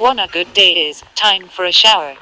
wanna good day is time for a shower.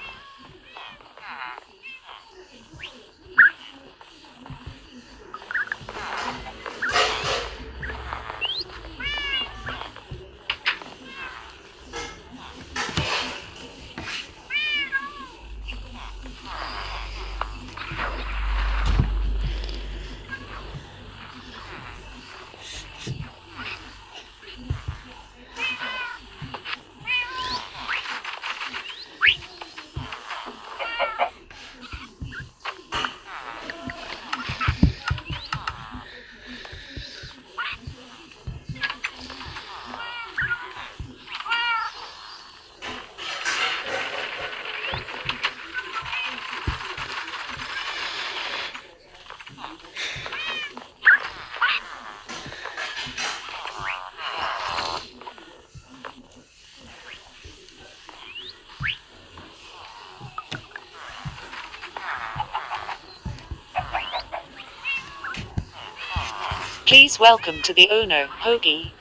Please welcome to the owner, Hoagie.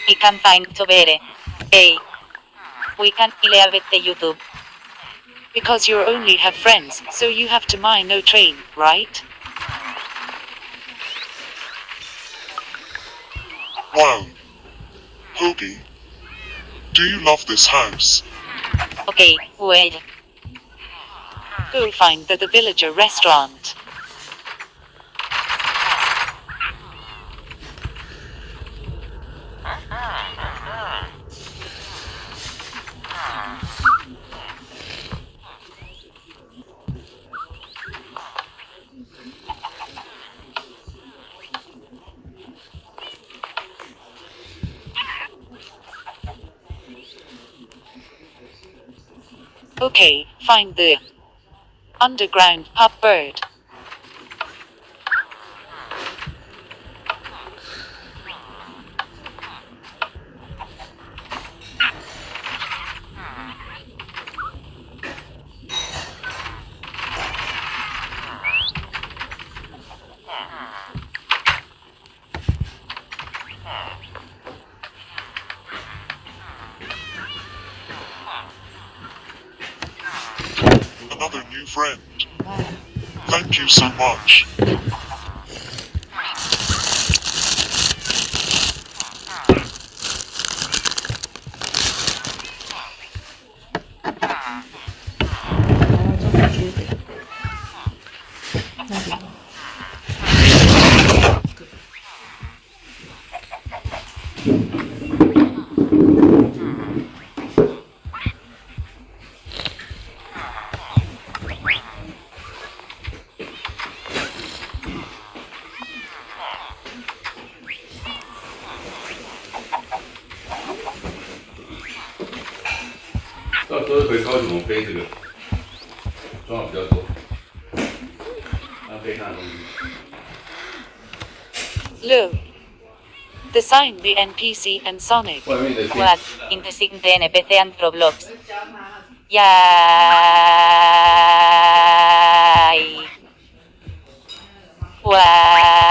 We can find to bere. Hey. We can ilevette YouTube. Because you only have friends, so you have to mind no train, right? Wow. Hoagie, do you love this house? Okay, well. Go find the Villager restaurant. Okay, find the underground pub bird. Another new friend. Thank you so much.到时候回高雄背这个，装的比较多，要背那东西。 Lo. Design the NPC and Sonic. 外面的 What? Interesting the NPC and Roblox. Yay. Why?